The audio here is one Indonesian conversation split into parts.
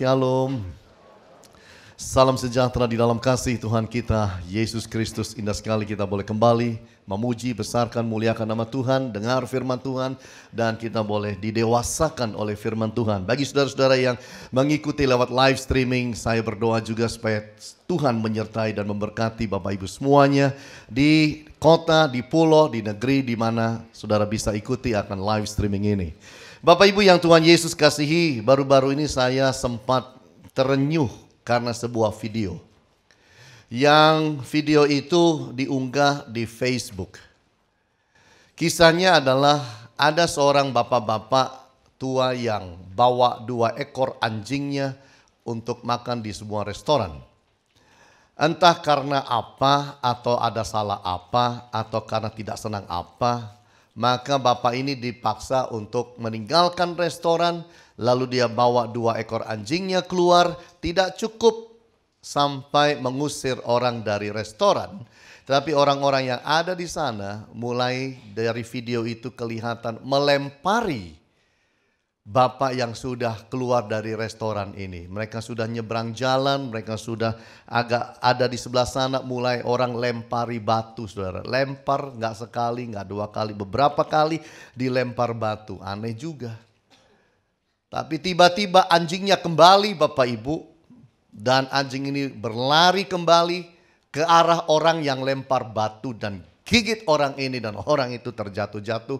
Shalom. Salam sejahtera di dalam kasih Tuhan kita, Yesus Kristus. Indah sekali kita boleh kembali memuji, besarkan, muliakan nama Tuhan, dengar firman Tuhan, dan kita boleh didewasakan oleh firman Tuhan. Bagi saudara-saudara yang mengikuti lewat live streaming, saya berdoa juga supaya Tuhan menyertai dan memberkati Bapak Ibu semuanya di kota, di pulau, di negeri di mana saudara bisa ikuti akan live streaming ini. Bapak Ibu yang Tuhan Yesus kasihi, baru-baru ini saya sempat terenyuh karena sebuah video. Yang video itu diunggah di Facebook. Kisahnya adalah ada seorang bapak-bapak tua yang bawa 2 ekor anjingnya untuk makan di sebuah restoran. Entah karena apa, atau ada salah apa, atau karena tidak senang apa, maka bapak ini dipaksa untuk meninggalkan restoran, lalu dia bawa 2 ekor anjingnya keluar. Tidak cukup sampai mengusir orang dari restoran, tetapi orang-orang yang ada di sana mulai dari video itu kelihatan melempari bapak yang sudah keluar dari restoran ini. Mereka sudah nyebrang jalan, mereka sudah agak ada di sebelah sana, mulai orang lempari batu, saudara. Lempar nggak sekali, nggak 2 kali, beberapa kali dilempar batu. Aneh juga. Tapi tiba-tiba anjingnya kembali Bapak Ibu. Dan anjing ini berlari kembali ke arah orang yang lempar batu dan gigit orang ini, dan orang itu terjatuh-jatuh.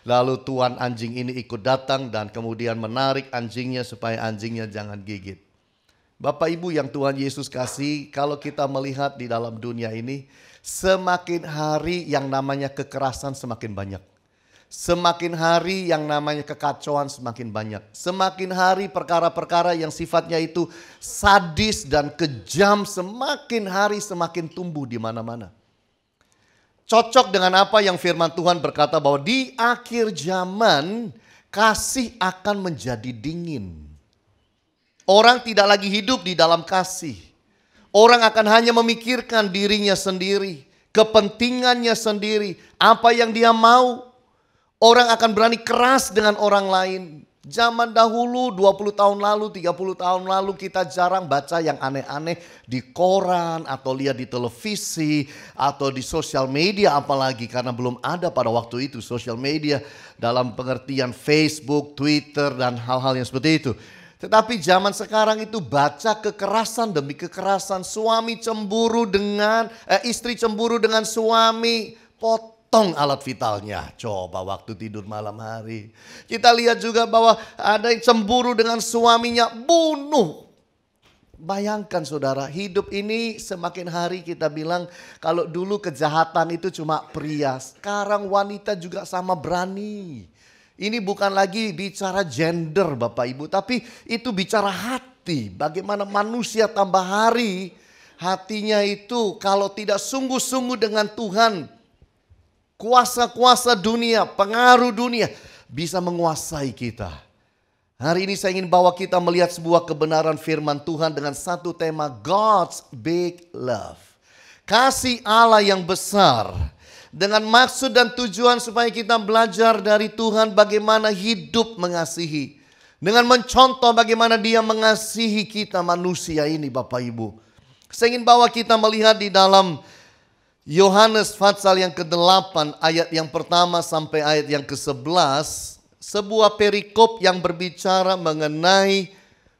Lalu tuan anjing ini ikut datang dan kemudian menarik anjingnya supaya anjingnya jangan gigit. Bapak Ibu yang Tuhan Yesus kasih, kalau kita melihat di dalam dunia ini, semakin hari yang namanya kekerasan semakin banyak. Semakin hari yang namanya kekacauan semakin banyak. Semakin hari perkara-perkara yang sifatnya itu sadis dan kejam semakin hari semakin tumbuh di mana-mana. Cocok dengan apa yang firman Tuhan berkata bahwa di akhir zaman kasih akan menjadi dingin. Orang tidak lagi hidup di dalam kasih. Orang akan hanya memikirkan dirinya sendiri, kepentingannya sendiri, apa yang dia mau. Orang akan berani keras dengan orang lain. Zaman dahulu 20 tahun lalu, 30 tahun lalu kita jarang baca yang aneh-aneh di koran atau lihat di televisi atau di sosial media, apalagi karena belum ada pada waktu itu sosial media dalam pengertian Facebook, Twitter dan hal-hal yang seperti itu. Tetapi zaman sekarang itu baca kekerasan demi kekerasan, suami cemburu dengan istri cemburu dengan suami, potong alat vitalnya. Coba waktu tidur malam hari. Kita lihat juga bahwa ada yang cemburu dengan suaminya, bunuh. Bayangkan saudara, hidup ini semakin hari kita bilang kalau dulu kejahatan itu cuma pria, sekarang wanita juga sama berani. Ini bukan lagi bicara gender Bapak Ibu, tapi itu bicara hati. Bagaimana manusia tambah hari, hatinya itu kalau tidak sungguh-sungguh dengan Tuhan, kuasa-kuasa dunia, pengaruh dunia bisa menguasai kita. Hari ini saya ingin bawa kita melihat sebuah kebenaran firman Tuhan dengan satu tema, God's Big Love. Kasih Allah yang besar. Dengan maksud dan tujuan supaya kita belajar dari Tuhan bagaimana hidup mengasihi. Dengan mencontoh bagaimana Dia mengasihi kita manusia ini Bapak Ibu. Saya ingin bawa kita melihat di dalam Yohanes pasal yang ke-8 ayat yang pertama sampai ayat yang ke-11, sebuah perikop yang berbicara mengenai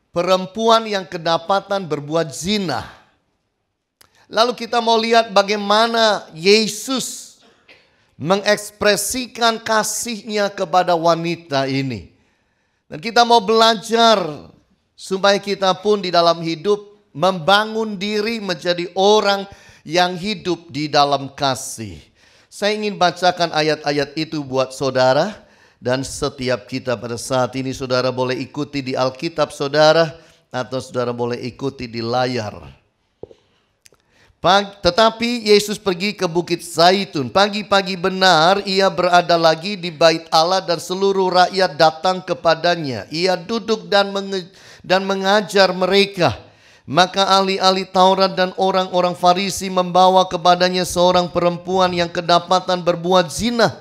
perempuan yang kedapatan berbuat zina. Lalu kita mau lihat bagaimana Yesus mengekspresikan kasihnya kepada wanita ini. Dan kita mau belajar supaya kita pun di dalam hidup membangun diri menjadi orang yang hidup di dalam kasih. Saya ingin bacakan ayat-ayat itu buat saudara. Dan setiap kita pada saat ini saudara boleh ikuti di Alkitab saudara. Atau saudara boleh ikuti di layar. Tetapi Yesus pergi ke Bukit Zaitun. Pagi-pagi benar ia berada lagi di bait Allah dan seluruh rakyat datang kepadanya. Ia duduk dan mengajar mereka. Maka ahli-ahli Taurat dan orang-orang Farisi membawa kepadanya seorang perempuan yang kedapatan berbuat zina.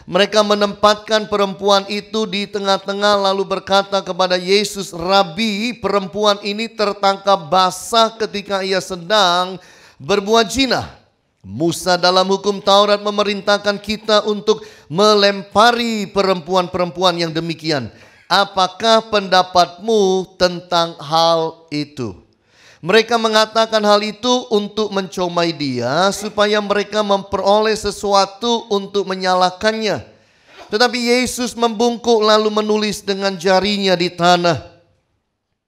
Mereka menempatkan perempuan itu di tengah-tengah lalu berkata kepada Yesus, "Rabi, perempuan ini tertangkap basah ketika ia sedang berbuat zina. Musa dalam hukum Taurat memerintahkan kita untuk melempari perempuan-perempuan yang demikian. Apakah pendapatmu tentang hal itu?" Mereka mengatakan hal itu untuk mencomai dia supaya mereka memperoleh sesuatu untuk menyalahkannya. Tetapi Yesus membungkuk lalu menulis dengan jarinya di tanah.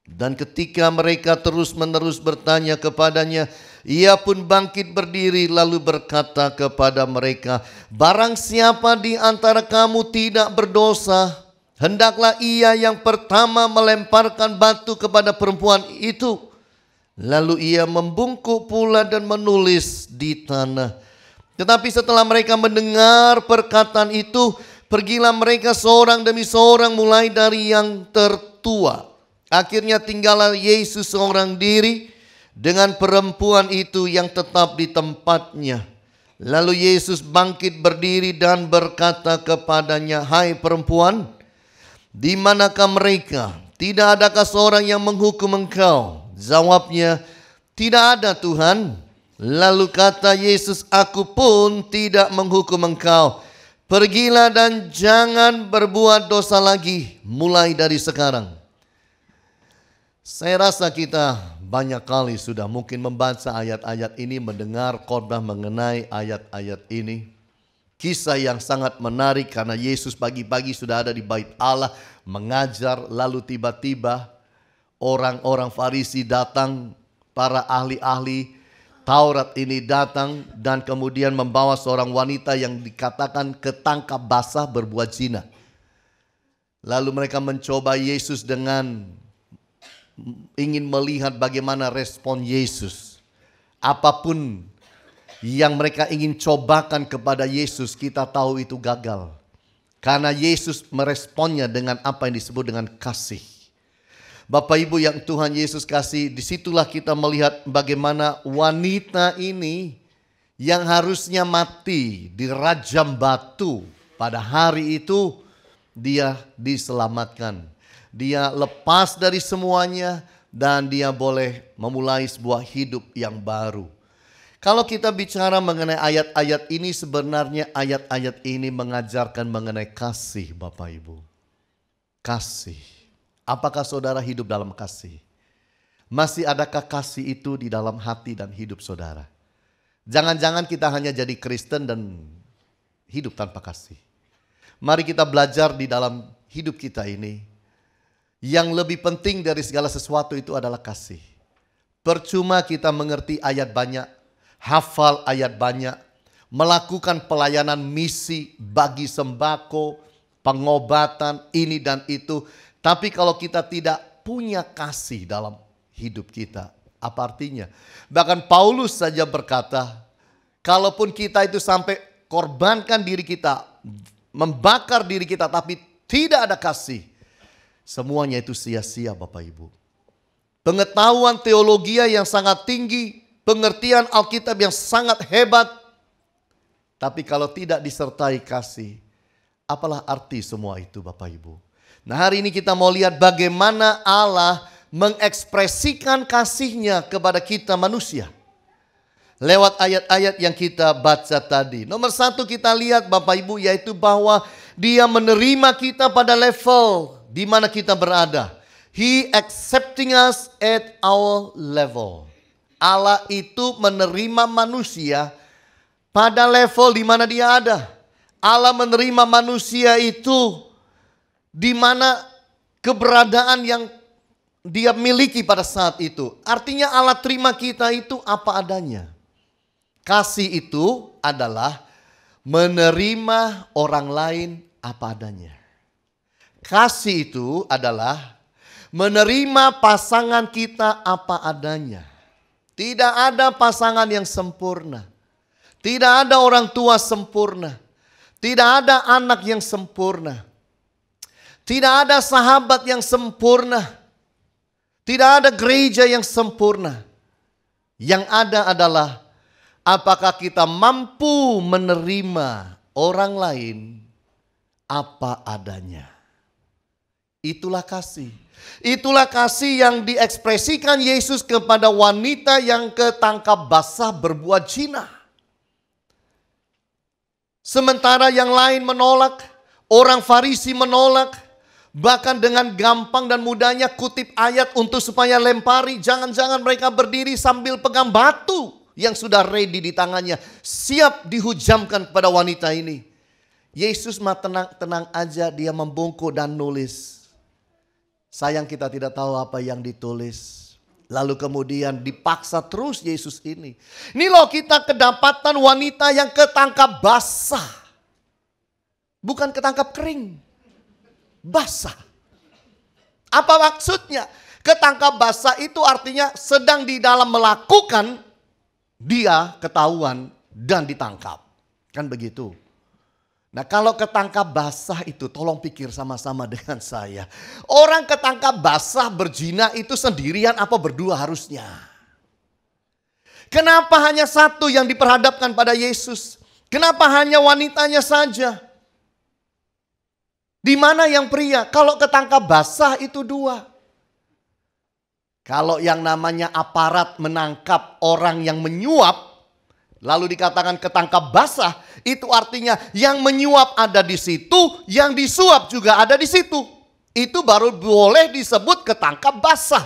Dan ketika mereka terus-menerus bertanya kepadanya, ia pun bangkit berdiri lalu berkata kepada mereka, "Barang siapa di antara kamu tidak berdosa, hendaklah ia yang pertama melemparkan batu kepada perempuan itu." Lalu ia membungkuk pula dan menulis di tanah. Tetapi setelah mereka mendengar perkataan itu, pergilah mereka seorang demi seorang mulai dari yang tertua. Akhirnya tinggallah Yesus seorang diri dengan perempuan itu yang tetap di tempatnya. Lalu Yesus bangkit berdiri dan berkata kepadanya, "Hai perempuan, di manakah mereka? Tidak adakah seorang yang menghukum engkau?" Jawabnya, "Tidak ada Tuhan." Lalu kata Yesus, "Aku pun tidak menghukum engkau. Pergilah dan jangan berbuat dosa lagi mulai dari sekarang." Saya rasa kita banyak kali sudah mungkin membaca ayat-ayat ini, mendengar khotbah mengenai ayat-ayat ini. Kisah yang sangat menarik karena Yesus pagi-pagi sudah ada di bait Allah mengajar, lalu tiba-tiba orang-orang Farisi datang, para ahli-ahli Taurat ini datang dan kemudian membawa seorang wanita yang dikatakan ketangkap basah berbuat zina. Lalu mereka mencoba Yesus dengan ingin melihat bagaimana respon Yesus. Apapun yang mereka ingin cobakan kepada Yesus, kita tahu itu gagal. Karena Yesus meresponnya dengan apa yang disebut dengan kasih. Bapak Ibu yang Tuhan Yesus kasih, disitulah kita melihat bagaimana wanita ini yang harusnya mati dirajam batu, pada hari itu dia diselamatkan. Dia lepas dari semuanya dan dia boleh memulai sebuah hidup yang baru. Kalau kita bicara mengenai ayat-ayat ini, sebenarnya ayat-ayat ini mengajarkan mengenai kasih, Bapak Ibu. Kasih. Apakah saudara hidup dalam kasih? Masih adakah kasih itu di dalam hati dan hidup saudara? Jangan-jangan kita hanya jadi Kristen dan hidup tanpa kasih. Mari kita belajar di dalam hidup kita ini. Yang lebih penting dari segala sesuatu itu adalah kasih. Percuma kita mengerti ayat banyak, hafal ayat banyak, melakukan pelayanan misi, bagi sembako, pengobatan, ini dan itu. Tapi kalau kita tidak punya kasih dalam hidup kita, apa artinya? Bahkan Paulus saja berkata, kalaupun kita itu sampai korbankan diri kita, membakar diri kita, tapi tidak ada kasih, semuanya itu sia-sia, Bapak Ibu. Pengetahuan teologi yang sangat tinggi, pengertian Alkitab yang sangat hebat, tapi kalau tidak disertai kasih, apalah arti semua itu, Bapak Ibu? Nah, hari ini kita mau lihat bagaimana Allah mengekspresikan kasih-Nya kepada kita manusia. Lewat ayat-ayat yang kita baca tadi. Nomor satu kita lihat Bapak Ibu, yaitu bahwa Dia menerima kita pada level di mana kita berada. He accepting us at our level. Allah itu menerima manusia pada level di mana dia ada. Allah menerima manusia itu di mana keberadaan yang dia miliki pada saat itu. Artinya Allah terima kita itu apa adanya. Kasih itu adalah menerima orang lain apa adanya. Kasih itu adalah menerima pasangan kita apa adanya. Tidak ada pasangan yang sempurna. Tidak ada orang tua sempurna. Tidak ada anak yang sempurna. Tidak ada sahabat yang sempurna. Tidak ada gereja yang sempurna. Yang ada adalah apakah kita mampu menerima orang lain apa adanya. Itulah kasih. Itulah kasih yang diekspresikan Yesus kepada wanita yang ketangkap basah berbuat zina. Sementara yang lain menolak, orang Farisi menolak, bahkan dengan gampang dan mudahnya kutip ayat untuk supaya lempari. Jangan-jangan mereka berdiri sambil pegang batu yang sudah ready di tangannya, siap dihujamkan kepada wanita ini. Yesus mah tenang aja, dia membungkuk dan nulis. Sayang kita tidak tahu apa yang ditulis. Lalu kemudian dipaksa terus Yesus ini. Ini loh kita kedapatan wanita yang ketangkap basah. Bukan ketangkap kering. Basah. Apa maksudnya? Ketangkap basah itu artinya sedang di dalam melakukan, dia ketahuan dan ditangkap. Kan begitu. Nah kalau ketangkap basah itu tolong pikir sama-sama dengan saya. Orang ketangkap basah berzina itu sendirian apa berdua harusnya? Kenapa hanya satu yang diperhadapkan pada Yesus? Kenapa hanya wanitanya saja? Di mana yang pria? Kalau ketangkap basah itu dua. Kalau yang namanya aparat menangkap orang yang menyuap, lalu dikatakan ketangkap basah, itu artinya yang menyuap ada di situ, yang disuap juga ada di situ. Itu baru boleh disebut ketangkap basah.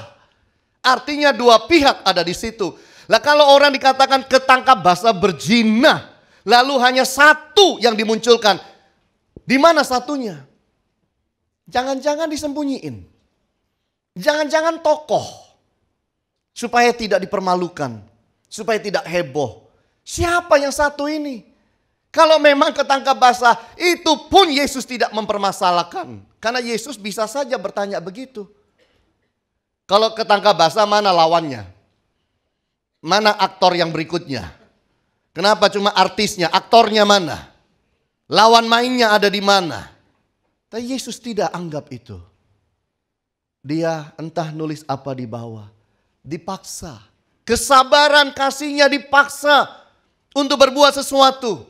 Artinya dua pihak ada di situ. Lah kalau orang dikatakan ketangkap basah berzina, lalu hanya satu yang dimunculkan. Di mana satunya? Jangan-jangan disembunyiin. Jangan-jangan tokoh. Supaya tidak dipermalukan. Supaya tidak heboh. Siapa yang satu ini? Kalau memang ketangkap basah, itu pun Yesus tidak mempermasalahkan. Karena Yesus bisa saja bertanya begitu. Kalau ketangkap basah, mana lawannya? Mana aktor yang berikutnya? Kenapa cuma artisnya? Aktornya mana? Lawan mainnya ada di mana? Tapi Yesus tidak anggap itu. Dia entah nulis apa di bawah. Dipaksa. Kesabaran kasihnya dipaksa untuk berbuat sesuatu.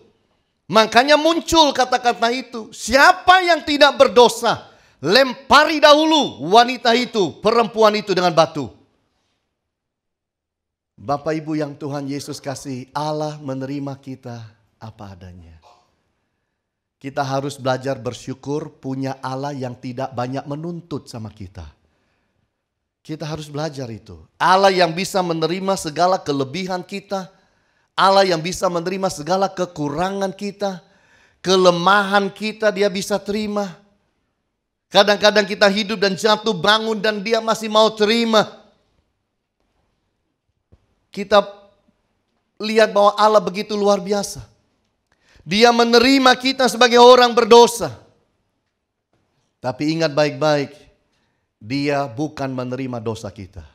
Makanya muncul kata-kata itu. Siapa yang tidak berdosa, lempari dahulu wanita itu, perempuan itu dengan batu. Bapak Ibu yang Tuhan Yesus kasih, Allah menerima kita apa adanya. Kita harus belajar bersyukur punya Allah yang tidak banyak menuntut sama kita. Kita harus belajar itu. Allah yang bisa menerima segala kelebihan kita. Allah yang bisa menerima segala kekurangan kita. Kelemahan kita dia bisa terima. Kadang-kadang kita hidup dan jatuh bangun dan dia masih mau terima. Kita lihat bahwa Allah begitu luar biasa. Dia menerima kita sebagai orang berdosa. Tapi ingat baik-baik, dia bukan menerima dosa kita.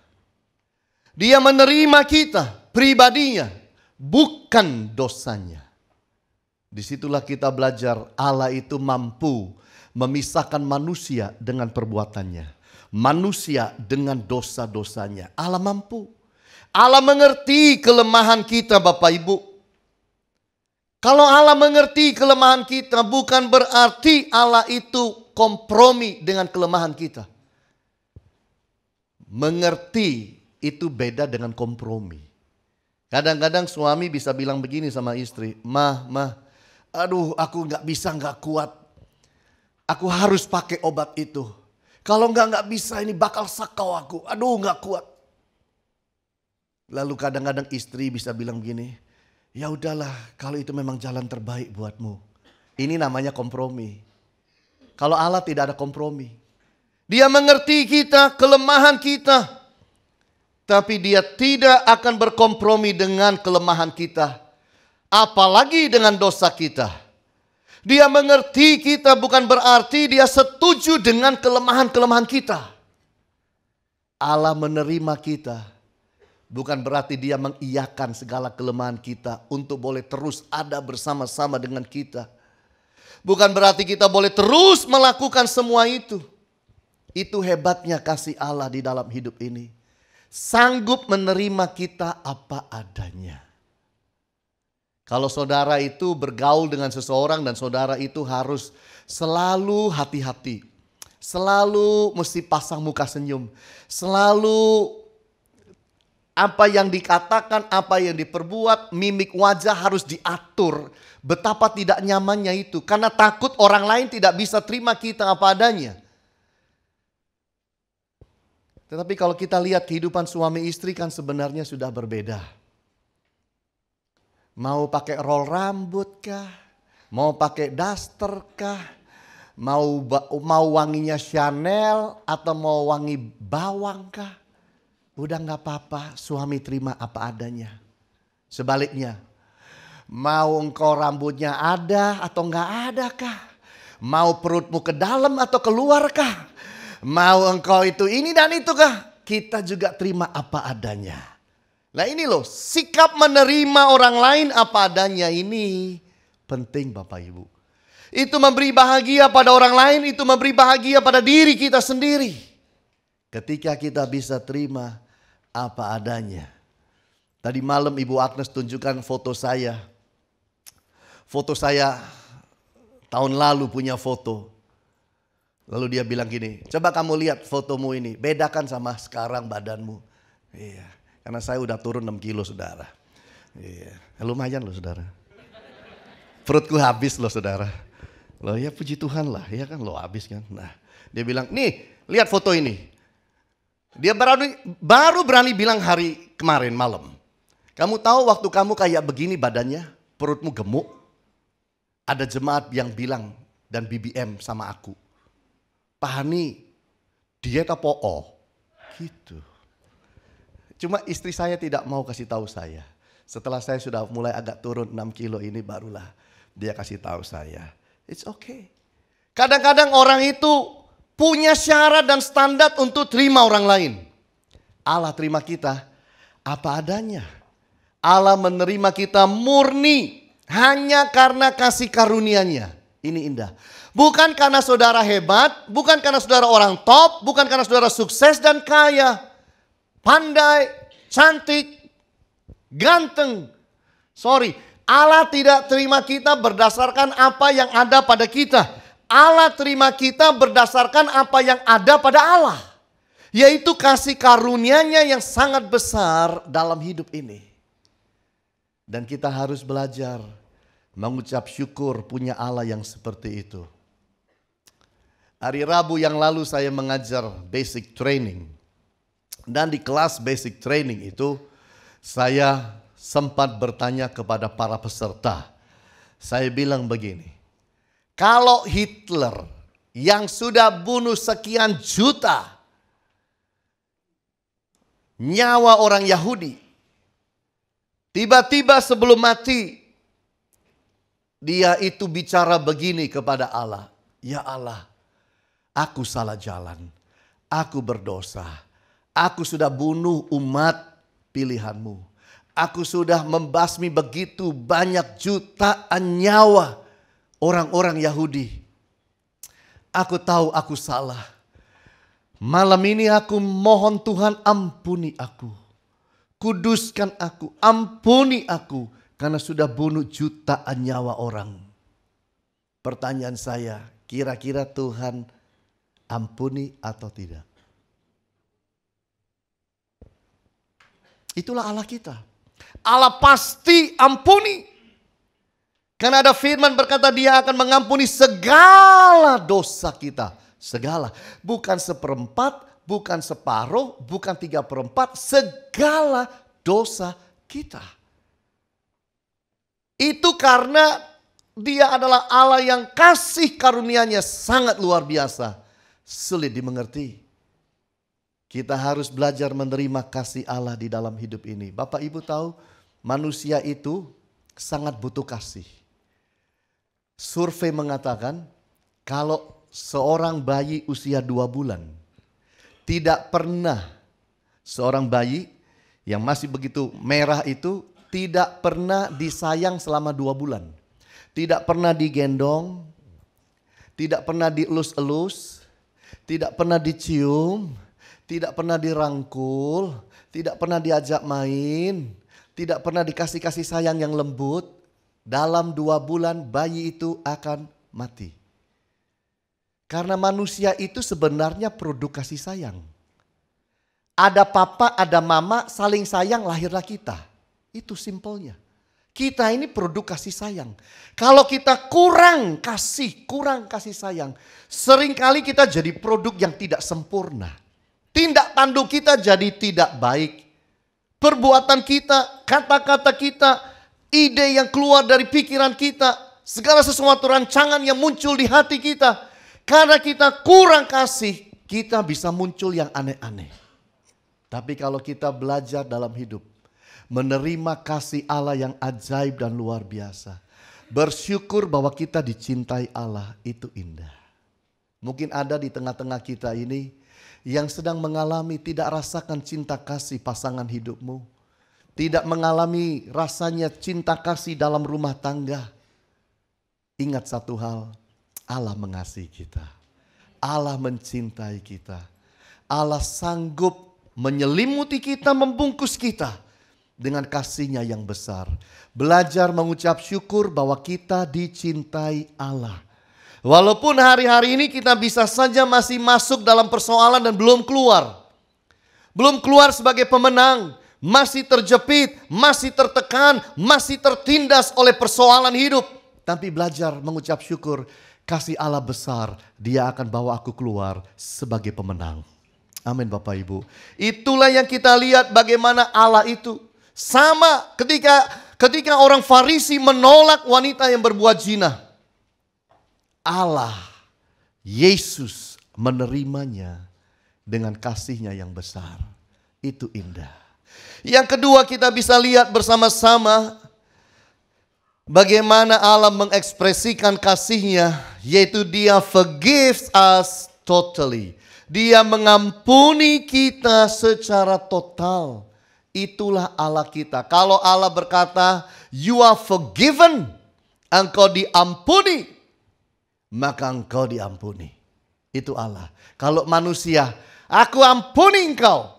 Dia menerima kita, pribadinya, bukan dosanya. Disitulah kita belajar Allah itu mampu memisahkan manusia dengan perbuatannya. Manusia dengan dosa-dosanya. Allah mampu. Allah mengerti kelemahan kita Bapak Ibu. Kalau Allah mengerti kelemahan kita bukan berarti Allah itu kompromi dengan kelemahan kita. Mengerti itu beda dengan kompromi. Kadang-kadang suami bisa bilang begini sama istri, Mah, aduh aku gak bisa, gak kuat. Aku harus pakai obat itu. Kalau gak bisa ini bakal sakau aku, aduh gak kuat. Lalu kadang-kadang istri bisa bilang begini, ya udahlah kalau itu memang jalan terbaik buatmu. Ini namanya kompromi. Kalau Allah tidak ada kompromi. Dia mengerti kita, kelemahan kita. Tapi dia tidak akan berkompromi dengan kelemahan kita. Apalagi dengan dosa kita. Dia mengerti kita bukan berarti dia setuju dengan kelemahan-kelemahan kita. Allah menerima kita. Bukan berarti dia mengiyakan segala kelemahan kita untuk boleh terus ada bersama-sama dengan kita. Bukan berarti kita boleh terus melakukan semua itu. Itu hebatnya kasih Allah di dalam hidup ini. Sanggup menerima kita apa adanya. Kalau saudara itu bergaul dengan seseorang dan saudara itu harus selalu hati-hati. Selalu mesti pasang muka senyum. Selalu apa yang dikatakan, apa yang diperbuat, mimik wajah harus diatur. Betapa tidak nyamannya itu. Karena takut orang lain tidak bisa terima kita apa adanya. Tetapi kalau kita lihat kehidupan suami istri kan sebenarnya sudah berbeda. Mau pakai roll rambut kah? Mau pakai daster kah? Mau wanginya Chanel atau mau wangi bawang kah? Udah gak apa-apa, suami terima apa adanya. Sebaliknya, mau engkau rambutnya ada atau gak ada kah? Mau perutmu ke dalam atau keluar kah? Mau engkau itu ini dan itu kah? Kita juga terima apa adanya. Nah ini loh, sikap menerima orang lain apa adanya ini penting Bapak Ibu. Itu memberi bahagia pada orang lain, itu memberi bahagia pada diri kita sendiri. Ketika kita bisa terima apa adanya. Tadi malam Ibu Agnes tunjukkan foto saya. Foto saya tahun lalu punya foto. Lalu dia bilang gini, coba kamu lihat fotomu ini, bedakan sama sekarang badanmu. Iya. Karena saya udah turun 6 kilo saudara. Iya. Lumayan loh saudara. Perutku habis loh saudara. Loh ya puji Tuhan lah. Ya kan lo habis kan. Nah dia bilang nih lihat foto ini. Dia baru berani bilang hari kemarin malam. Kamu tahu waktu kamu kayak begini badannya. Perutmu gemuk. Ada jemaat yang bilang dan BBM sama aku. Pak Hani diet apa gitu. Cuma istri saya tidak mau kasih tahu saya. Setelah saya sudah mulai agak turun 6 kilo ini barulah dia kasih tahu saya. It's okay. Kadang-kadang orang itu punya syarat dan standar untuk terima orang lain. Allah terima kita apa adanya. Allah menerima kita murni hanya karena kasih karunia-Nya. Ini indah. Bukan karena saudara hebat, bukan karena saudara orang top, bukan karena saudara sukses dan kaya. Pandai, cantik, ganteng. Sorry, Allah tidak terima kita berdasarkan apa yang ada pada kita. Allah terima kita berdasarkan apa yang ada pada Allah. Yaitu kasih karunia-Nya yang sangat besar dalam hidup ini. Dan kita harus belajar mengucap syukur punya Allah yang seperti itu. Hari Rabu yang lalu saya mengajar basic training. Dan di kelas basic training itu saya sempat bertanya kepada para peserta. Saya bilang begini, kalau Hitler yang sudah bunuh sekian juta nyawa orang Yahudi, tiba-tiba sebelum mati dia itu bicara begini kepada Allah, ya Allah, aku salah jalan, aku berdosa. Aku sudah bunuh umat pilihan-Mu. Aku sudah membasmi begitu banyak jutaan nyawa orang-orang Yahudi. Aku tahu aku salah. Malam ini aku mohon Tuhan ampuni aku. Kuduskan aku, ampuni aku. Karena sudah bunuh jutaan nyawa orang. Pertanyaan saya, kira-kira Tuhan ampuni atau tidak? Itulah Allah kita. Allah pasti ampuni. Karena ada firman berkata dia akan mengampuni segala dosa kita. Segala. Bukan seperempat, bukan separuh, bukan 3/4. Segala dosa kita. Itu karena dia adalah Allah yang kasih karunia-Nya sangat luar biasa. Sulit dimengerti. Kita harus belajar menerima kasih Allah di dalam hidup ini. Bapak Ibu tahu manusia itu sangat butuh kasih. Survei mengatakan kalau seorang bayi usia 2 bulan tidak pernah seorang bayi yang masih begitu merah itu tidak pernah disayang selama 2 bulan. Tidak pernah digendong, tidak pernah dielus-elus, tidak pernah dicium, tidak pernah dirangkul, tidak pernah diajak main, tidak pernah dikasih kasih sayang yang lembut. dalam 2 bulan bayi itu akan mati. Karena manusia itu sebenarnya produk kasih sayang. Ada papa, ada mama, saling sayang, lahirlah kita. Itu simpelnya. Kita ini produk kasih sayang. Kalau kita kurang kasih sayang, seringkali kita jadi produk yang tidak sempurna. Tindak tanduk kita jadi tidak baik. Perbuatan kita, kata-kata kita, ide yang keluar dari pikiran kita, segala sesuatu rancangan yang muncul di hati kita. Karena kita kurang kasih, kita bisa muncul yang aneh-aneh. Tapi kalau kita belajar dalam hidup, menerima kasih Allah yang ajaib dan luar biasa, bersyukur bahwa kita dicintai Allah, itu indah. Mungkin ada di tengah-tengah kita ini yang sedang mengalami tidak rasakan cinta kasih pasangan hidupmu. Tidak mengalami rasanya cinta kasih dalam rumah tangga. Ingat satu hal, Allah mengasihi kita. Allah mencintai kita. Allah sanggup menyelimuti kita, membungkus kita dengan kasih-Nya yang besar. Belajar mengucap syukur bahwa kita dicintai Allah. Walaupun hari-hari ini kita bisa saja masih masuk dalam persoalan dan belum keluar. Belum keluar sebagai pemenang. Masih terjepit, masih tertekan, masih tertindas oleh persoalan hidup. Tapi belajar mengucap syukur, kasih Allah besar, Dia akan bawa aku keluar sebagai pemenang. Amin Bapak Ibu. Itulah yang kita lihat bagaimana Allah itu. Sama ketika orang Farisi menolak wanita yang berbuat zina. Allah, Yesus menerimanya dengan kasih-Nya yang besar. Itu indah. Yang kedua kita bisa lihat bersama-sama bagaimana Allah mengekspresikan kasih-Nya, yaitu Dia forgives us totally. Dia mengampuni kita secara total. Itulah Allah kita. Kalau Allah berkata, you are forgiven, engkau diampuni, maka engkau diampuni. Itu Allah. Kalau manusia, aku ampuni engkau,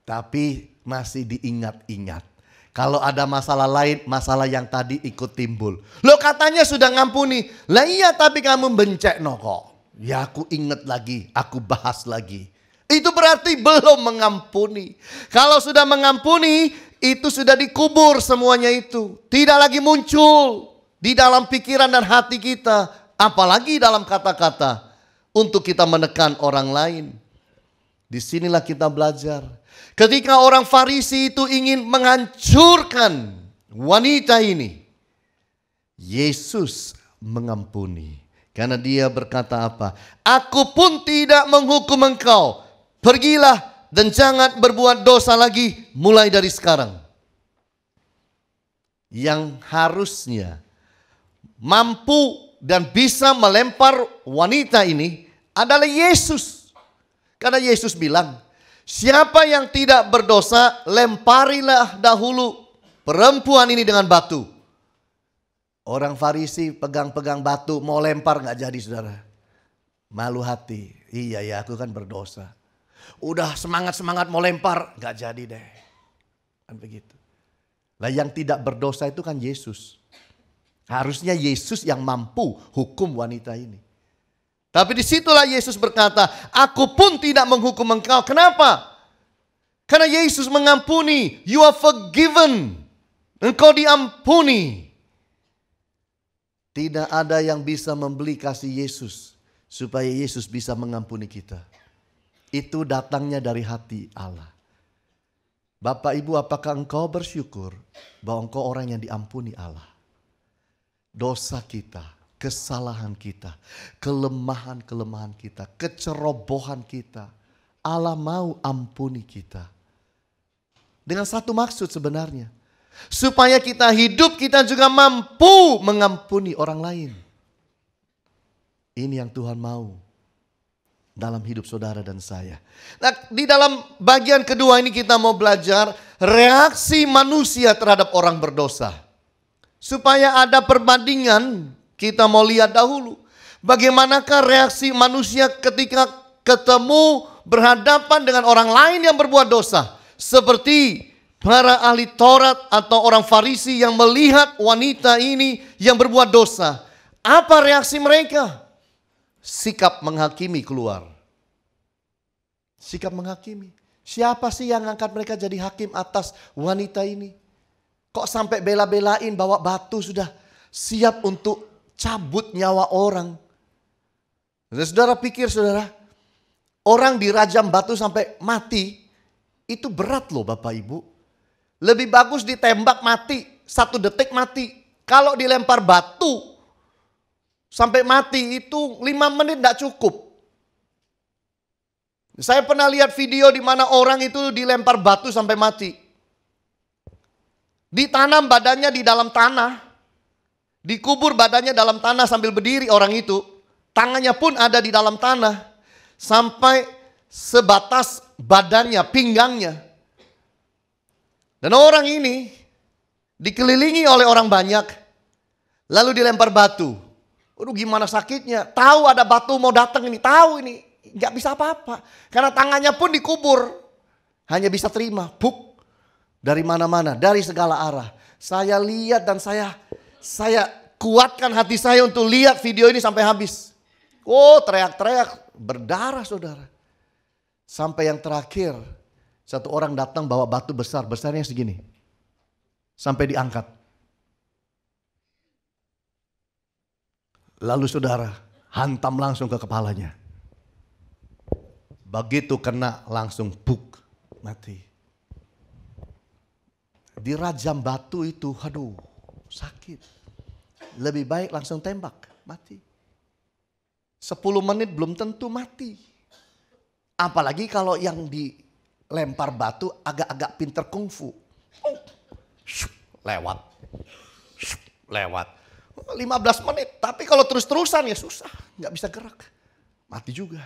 tapi masih diingat-ingat. Kalau ada masalah lain, masalah yang tadi ikut timbul. Lo katanya sudah ngampuni. Lah iya, tapi kamu bencek no kok. Ya aku ingat lagi, aku bahas lagi. Itu berarti belum mengampuni. Kalau sudah mengampuni, itu sudah dikubur semuanya itu. Tidak lagi muncul di dalam pikiran dan hati kita. Apalagi dalam kata-kata untuk kita menekan orang lain. Disinilah kita belajar. Ketika orang Farisi itu ingin menghancurkan wanita ini, Yesus mengampuni. Karena Dia berkata apa? Aku pun tidak menghukum engkau. Pergilah dan jangan berbuat dosa lagi mulai dari sekarang. Yang harusnya mampu dan bisa melempar wanita ini adalah Yesus. Karena Yesus bilang, siapa yang tidak berdosa, lemparilah dahulu perempuan ini dengan batu. Orang Farisi pegang-pegang batu, mau lempar gak jadi saudara. Malu hati, iya ya aku kan berdosa. Udah semangat-semangat mau lempar, gak jadi deh. Kan begitu. Lah yang tidak berdosa itu kan Yesus. Harusnya Yesus yang mampu hukum wanita ini. Tapi disitulah Yesus berkata, aku pun tidak menghukum engkau. Kenapa? Karena Yesus mengampuni. You are forgiven. Engkau diampuni. Tidak ada yang bisa membeli kasih Yesus supaya Yesus bisa mengampuni kita. Itu datangnya dari hati Allah. Bapak Ibu, apakah engkau bersyukur bahwa engkau orang yang diampuni Allah? Dosa kita, kesalahan kita, kelemahan-kelemahan kita, kecerobohan kita, Allah mau ampuni kita. Dengan satu maksud sebenarnya. Supaya kita hidup, kita juga mampu mengampuni orang lain. Ini yang Tuhan mau dalam hidup saudara dan saya. Nah, di dalam bagian kedua ini kita mau belajar reaksi manusia terhadap orang berdosa. Supaya ada perbandingan, kita mau lihat dahulu. Bagaimanakah reaksi manusia ketika ketemu berhadapan dengan orang lain yang berbuat dosa. Seperti para ahli Taurat atau orang Farisi yang melihat wanita ini yang berbuat dosa, apa reaksi mereka? Sikap menghakimi keluar. Sikap menghakimi. Siapa sih yang angkat mereka jadi hakim atas wanita ini? Kok sampai bela-belain bawa batu, sudah siap untuk cabut nyawa orang. Saudara pikir, saudara, orang dirajam batu sampai mati, itu berat loh Bapak Ibu. Lebih bagus ditembak mati, 1 detik mati. Kalau dilempar batu sampai mati itu 5 menit tidak cukup. Saya pernah lihat video di mana orang itu dilempar batu sampai mati. Ditanam badannya di dalam tanah. Dikubur badannya dalam tanah sambil berdiri orang itu. Tangannya pun ada di dalam tanah. Sampai sebatas badannya, pinggangnya. Dan orang ini dikelilingi oleh orang banyak. Lalu dilempar batu. Aduh, gimana sakitnya. Tahu ada batu mau datang ini. Tahu ini. Gak bisa apa-apa. Karena tangannya pun dikubur. Hanya bisa terima. Buk. Dari mana-mana. Dari segala arah. Saya lihat dan saya kuatkan hati saya untuk lihat video ini sampai habis. Oh, teriak-teriak. Berdarah saudara. Sampai yang terakhir. Satu orang datang bawa batu besar. Besarnya segini. Sampai diangkat. Lalu saudara hantam langsung ke kepalanya. Begitu kena langsung buk, mati. Dirajam batu itu, aduh sakit. Lebih baik langsung tembak, mati. 10 menit belum tentu mati. Apalagi kalau yang dilempar batu agak-agak pinter kungfu. Lewat. 15 menit, tapi kalau terus-terusan ya susah. Gak bisa gerak, mati juga.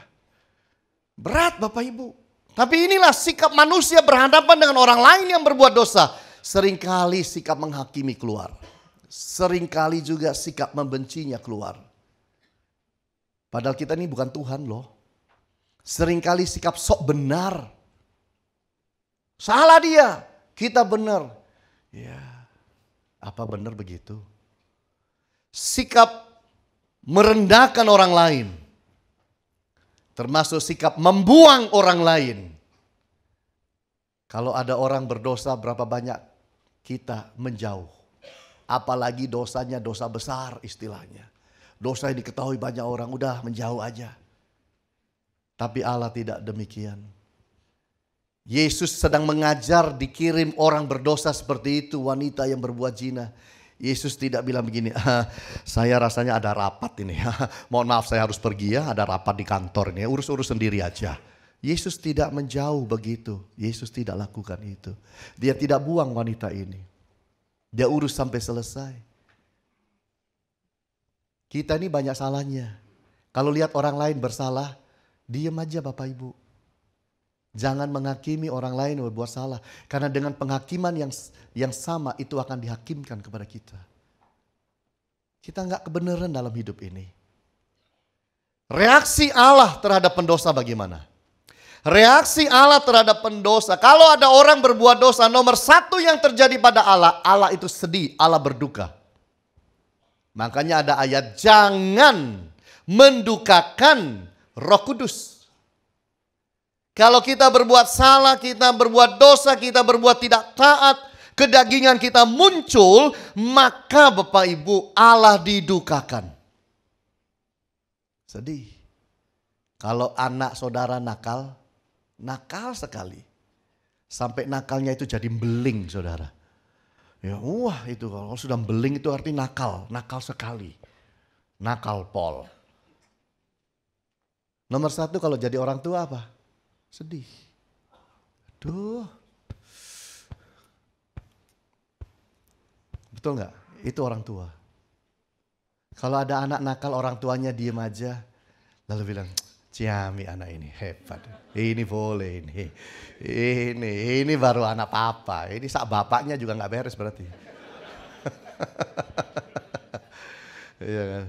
Berat Bapak Ibu. Tapi inilah sikap manusia berhadapan dengan orang lain yang berbuat dosa. Seringkali sikap menghakimi keluar. Seringkali juga sikap membencinya keluar. Padahal kita ini bukan Tuhan loh. Seringkali sikap sok benar. Salah dia, kita benar. Ya, apa benar begitu? Sikap merendahkan orang lain. Termasuk sikap membuang orang lain. Kalau ada orang berdosa, berapa banyak kita menjauh. Apalagi dosanya dosa besar istilahnya. Dosa yang diketahui banyak orang, udah menjauh aja. Tapi Allah tidak demikian. Yesus sedang mengajar, dikirim orang berdosa seperti itu, wanita yang berbuat zina. Yesus tidak bilang begini, saya rasanya ada rapat ini, mohon maaf saya harus pergi ya, ada rapat di kantor ini, urus-urus sendiri aja. Yesus tidak menjauh begitu, Yesus tidak lakukan itu. Dia tidak buang wanita ini, dia urus sampai selesai. Kita ini banyak salahnya. Kalau lihat orang lain bersalah, diam aja Bapak Ibu. Jangan menghakimi orang lain yang berbuat salah. Karena dengan penghakiman yang sama itu akan dihakimkan kepada kita. Kita nggak kebenaran dalam hidup ini. Reaksi Allah terhadap pendosa bagaimana? Reaksi Allah terhadap pendosa. Kalau ada orang berbuat dosa, nomor satu yang terjadi pada Allah, Allah itu sedih, Allah berduka. Makanya ada ayat, jangan mendukakan Roh Kudus. Kalau kita berbuat salah, kita berbuat dosa, kita berbuat tidak taat, kedagingan kita muncul, maka Bapak Ibu Allah didukakan. Sedih. Kalau anak saudara nakal, nakal sekali. Sampai nakalnya itu jadi beling saudara. Ya wah itu kalau sudah beling itu artinya nakal, nakal sekali. Nakal pol. Nomor satu kalau jadi orang tua apa? Sedih. Aduh. Betul nggak? Itu orang tua. Kalau ada anak nakal orang tuanya diem aja. Lalu bilang, ciami anak ini hebat. Ini boleh ini. Ini baru anak papa. Ini sak bapaknya juga nggak beres berarti. Iya kan?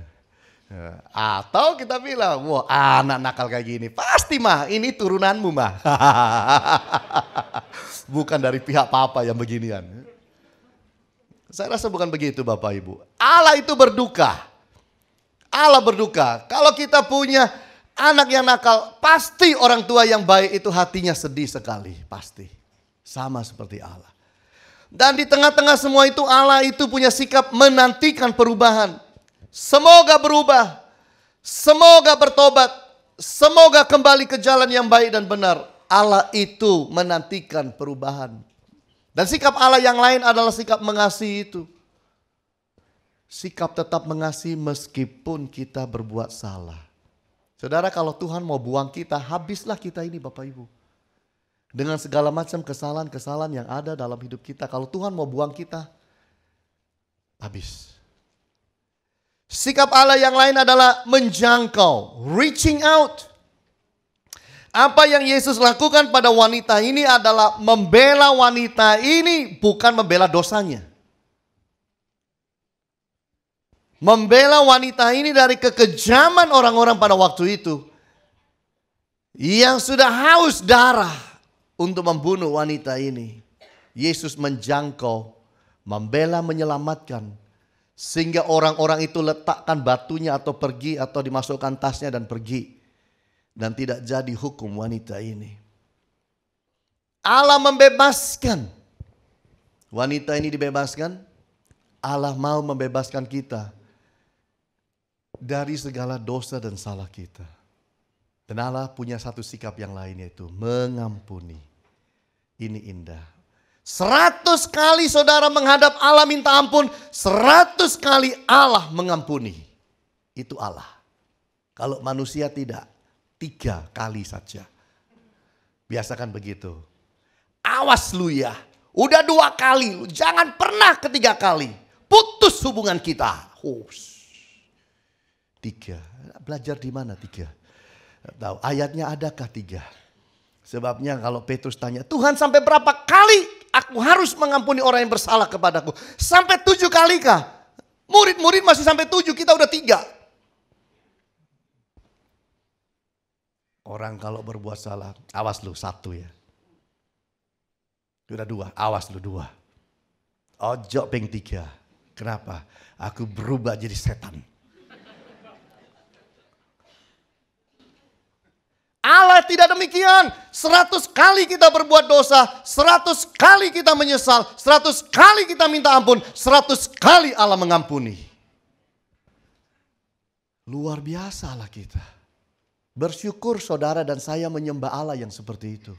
Atau kita bilang, wah anak nakal kayak gini, pasti mah ini turunanmu mah. Bukan dari pihak papa yang beginian. Saya rasa bukan begitu Bapak Ibu. Allah itu berduka. Allah berduka. Kalau kita punya anak yang nakal, pasti orang tua yang baik itu hatinya sedih sekali. Pasti. Sama seperti Allah. Dan di tengah-tengah semua itu Allah itu punya sikap menantikan perubahan. Semoga berubah. Semoga bertobat. Semoga kembali ke jalan yang baik dan benar. Allah itu menantikan perubahan. Dan sikap Allah yang lain adalah sikap mengasihi itu. Sikap tetap mengasihi meskipun kita berbuat salah. Saudara, kalau Tuhan mau buang kita, habislah kita ini Bapak Ibu. Dengan segala macam kesalahan-kesalahan yang ada dalam hidup kita. Kalau Tuhan mau buang kita, habis. Sikap Allah yang lain adalah menjangkau, reaching out. Apa yang Yesus lakukan pada wanita ini adalah membela wanita ini, bukan membela dosanya. Membela wanita ini dari kekejaman orang-orang pada waktu itu. Yang sudah haus darah untuk membunuh wanita ini. Yesus menjangkau, membela, menyelamatkan. Sehingga orang-orang itu letakkan batunya atau pergi atau dimasukkan tasnya dan pergi. Dan tidak jadi hukum wanita ini. Allah membebaskan. Wanita ini dibebaskan. Allah mau membebaskan kita dari segala dosa dan salah kita. Dan Allah punya satu sikap yang lain, yaitu mengampuni. Ini indah. 100 kali saudara menghadap Allah minta ampun, 100 kali Allah mengampuni. Itu Allah. Kalau manusia tidak, 3 kali saja. Biasakan begitu. Awas lu ya, udah 2 kali, lu jangan pernah ketiga kali. Putus hubungan kita. 3. Belajar di mana 3? Tahu ayatnya adakah 3? Sebabnya kalau Petrus tanya, Tuhan sampai berapa kali aku harus mengampuni orang yang bersalah kepadaku? Sampai 7 kali kah? Murid-murid masih sampai 7, kita udah 3. Orang kalau berbuat salah, awas lu 1 ya. Udah 2, awas lu 2. Ojo ping 3. Kenapa? Aku berubah jadi setan. Allah tidak demikian. 100 kali kita berbuat dosa, 100 kali kita menyesal, 100 kali kita minta ampun, 100 kali Allah mengampuni. Luar biasa Allah kita. Bersyukur saudara dan saya menyembah Allah yang seperti itu.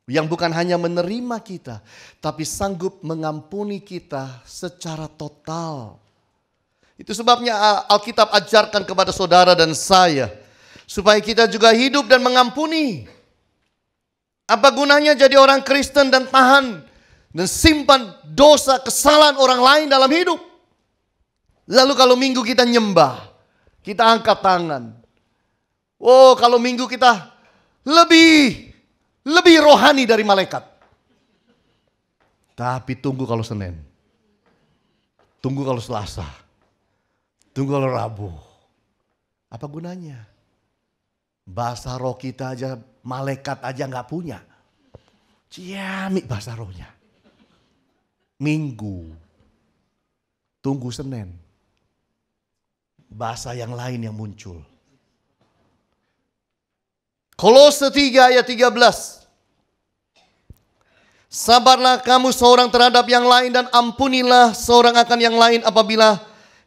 Yang bukan hanya menerima kita, tapi sanggup mengampuni kita secara total. Itu sebabnya Alkitab ajarkan kepada saudara dan saya, supaya kita juga hidup dan mengampuni. Apa gunanya jadi orang Kristen dan tahan dan simpan dosa kesalahan orang lain dalam hidup. Lalu kalau minggu kita nyembah, kita angkat tangan. Oh, kalau minggu kita lebih rohani dari malaikat. Tapi tunggu kalau Senin. Tunggu kalau Selasa. Tunggu kalau Rabu. Apa gunanya? Bahasa roh kita aja, malaikat aja gak punya. Ciamik bahasa rohnya. Minggu. Tunggu Senin. Bahasa yang lain yang muncul. Kolose 3 ayat 13. Sabarlah kamu seorang terhadap yang lain dan ampunilah seorang akan yang lain apabila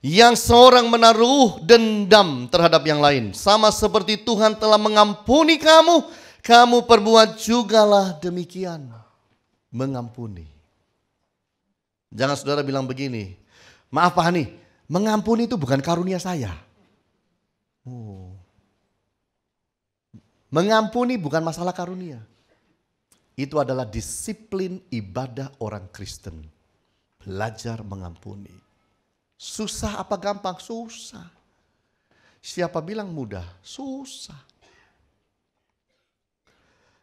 yang seorang menaruh dendam terhadap yang lain. Sama seperti Tuhan telah mengampuni kamu, kamu perbuat jugalah demikian. Mengampuni. Jangan saudara bilang begini, maaf Pak Hani, mengampuni itu bukan karunia saya. Mengampuni bukan masalah karunia. Itu adalah disiplin ibadah orang Kristen. Belajar mengampuni. Susah apa gampang? Susah. Siapa bilang mudah? Susah.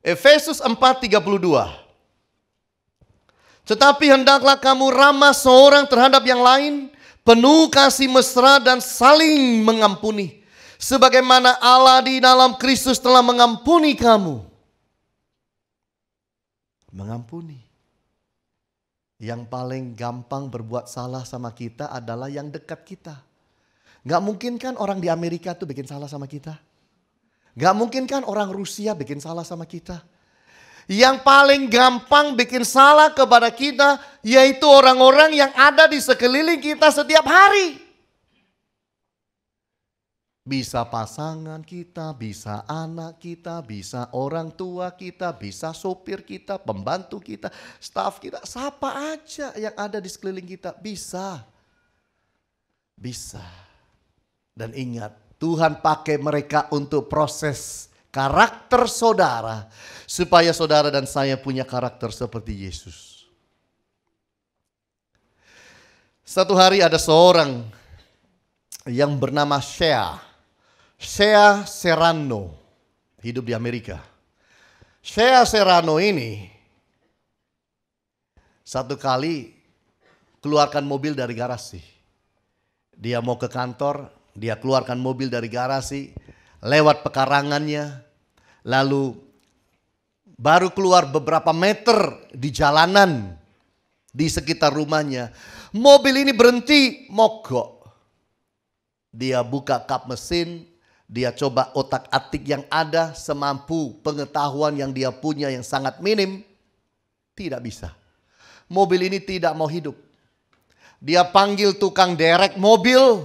Efesus 4:32. Tetapi hendaklah kamu ramah seorang terhadap yang lain, penuh kasih mesra dan saling mengampuni, sebagaimana Allah di dalam Kristus telah mengampuni kamu. Mengampuni. Yang paling gampang berbuat salah sama kita adalah yang dekat kita. Gak mungkin kan orang di Amerika tuh bikin salah sama kita. Gak mungkin kan orang Rusia bikin salah sama kita. Yang paling gampang bikin salah kepada kita yaitu orang-orang yang ada di sekeliling kita setiap hari. Bisa pasangan kita, bisa anak kita, bisa orang tua kita, bisa sopir kita, pembantu kita, staf kita. Siapa aja yang ada di sekeliling kita bisa. Bisa. Dan ingat, Tuhan pakai mereka untuk proses karakter saudara. Supaya saudara dan saya punya karakter seperti Yesus. Satu hari ada seorang yang bernama Shea Serrano, hidup di Amerika. Shea Serrano ini satu kali keluarkan mobil dari garasi. Dia mau ke kantor, dia keluarkan mobil dari garasi, lewat pekarangannya, lalu baru keluar beberapa meter di jalanan di sekitar rumahnya. Mobil ini berhenti mogok. Dia buka kap mesin. Dia coba otak-atik yang ada semampu pengetahuan yang dia punya yang sangat minim. Tidak bisa. Mobil ini tidak mau hidup. Dia panggil tukang derek mobil.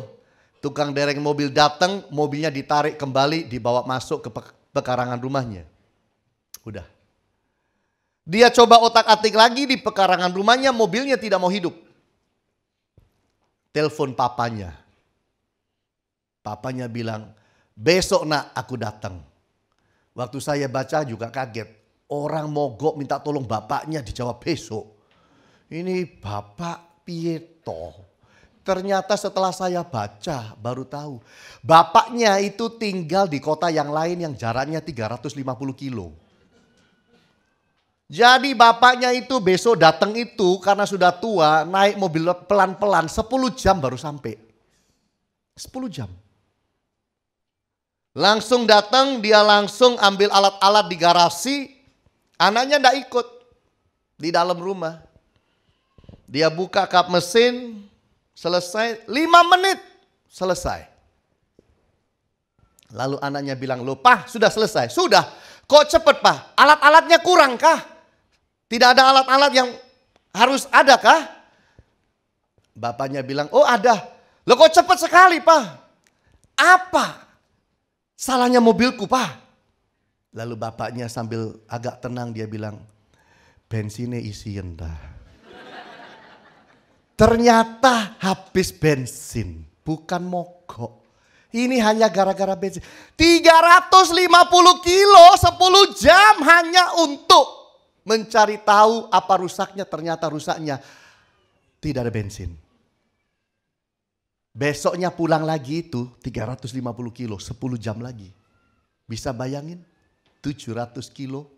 Tukang derek mobil datang, mobilnya ditarik kembali, dibawa masuk ke pekarangan rumahnya. Udah. Dia coba otak-atik lagi di pekarangan rumahnya, mobilnya tidak mau hidup. Telepon papanya. Papanya bilang, besok nak aku datang. Waktu saya baca juga kaget. Orang mogok minta tolong bapaknya, dijawab besok. Ini bapak Pietro. Ternyata setelah saya baca baru tahu. Bapaknya itu tinggal di kota yang lain yang jaraknya 350 kilo. Jadi bapaknya itu besok datang itu karena sudah tua, naik mobil pelan-pelan 10 jam baru sampai. 10 jam. Langsung datang, dia langsung ambil alat-alat di garasi. Anaknya tidak ikut di dalam rumah. Dia buka kap mesin, selesai 5 menit, selesai. Lalu anaknya bilang, loh Pak sudah selesai? Sudah, kok cepet Pak? Alat-alatnya kurang kah? Tidak ada alat-alat yang harus ada kah? Bapaknya bilang, oh ada. Loh kok cepet sekali Pak? Apa salahnya mobilku Pak? Lalu bapaknya sambil agak tenang dia bilang, bensinnya isi dah. Ternyata habis bensin, bukan mogok. Ini hanya gara-gara bensin. 350 kilo 10 jam hanya untuk mencari tahu apa rusaknya. Ternyata rusaknya tidak ada bensin. Besoknya pulang lagi itu 350 kilo 10 jam lagi. Bisa bayangin 700 kilo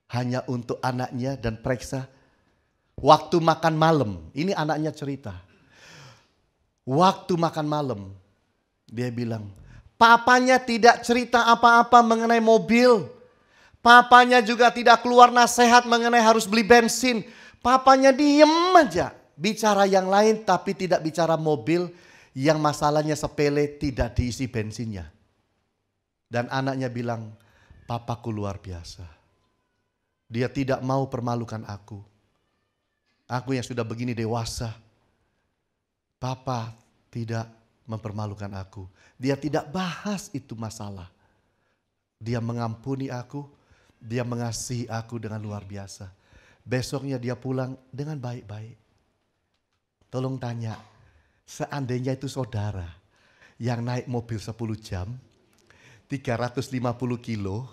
hanya untuk anaknya dan periksa. Waktu makan malam, ini anaknya cerita. Waktu makan malam, dia bilang, papanya tidak cerita apa-apa mengenai mobil. Papanya juga tidak keluar nasihat mengenai harus beli bensin. Papanya diem aja, bicara yang lain tapi tidak bicara mobil yang masalahnya sepele tidak diisi bensinnya. Dan anaknya bilang, papaku luar biasa. Dia tidak mau permalukan aku. Aku yang sudah begini dewasa, Papa tidak mempermalukan aku. Dia tidak bahas itu masalah. Dia mengampuni aku, dia mengasihi aku dengan luar biasa. Besoknya dia pulang dengan baik-baik. Tolong tanya, seandainya itu saudara yang naik mobil 10 jam, 350 kilo,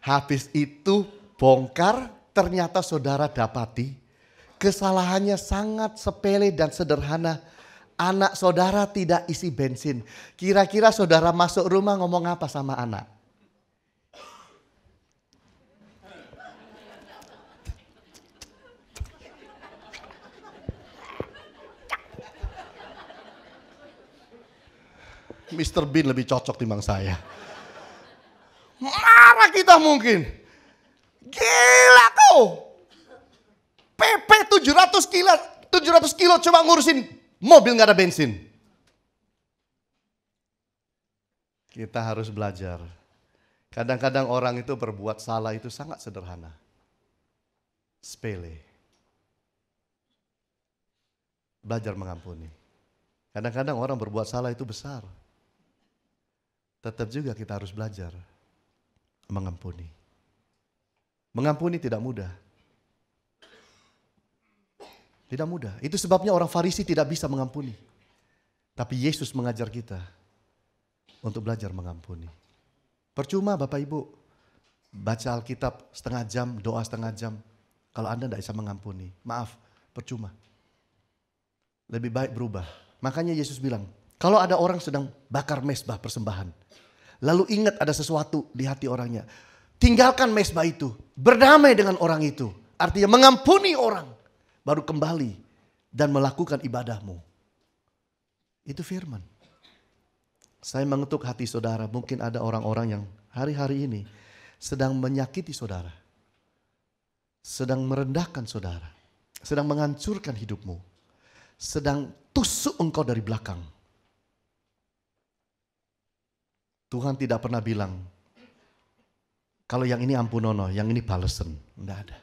habis itu bongkar, ternyata saudara dapati kesalahannya sangat sepele dan sederhana. Anak saudara tidak isi bensin. Kira-kira saudara masuk rumah ngomong apa sama anak? Mr. Bean lebih cocok timbang saya. Marah kita mungkin. Gila kau. PP 700 kilo cuma ngurusin mobil gak ada bensin. Kita harus belajar. Kadang-kadang orang itu berbuat salah itu sangat sederhana. Sepele. Belajar mengampuni. Kadang-kadang orang berbuat salah itu besar. Tetap juga kita harus belajar mengampuni. Mengampuni tidak mudah. Tidak mudah. Itu sebabnya orang Farisi tidak bisa mengampuni. Tapi Yesus mengajar kita untuk belajar mengampuni. Percuma Bapak Ibu baca Alkitab setengah jam, doa setengah jam. Kalau Anda tidak bisa mengampuni, maaf, percuma. Lebih baik berubah. Makanya Yesus bilang, kalau ada orang sedang bakar mezbah persembahan, lalu ingat ada sesuatu di hati orangnya, tinggalkan mezbah itu, berdamai dengan orang itu. Artinya mengampuni orang. Baru kembali dan melakukan ibadahmu. Itu firman. Saya mengetuk hati saudara, mungkin ada orang-orang yang hari-hari ini sedang menyakiti saudara. Sedang merendahkan saudara. Sedang menghancurkan hidupmu. Sedang tusuk engkau dari belakang. Tuhan tidak pernah bilang, kalau yang ini ampunono, yang ini balesen. Tidak ada.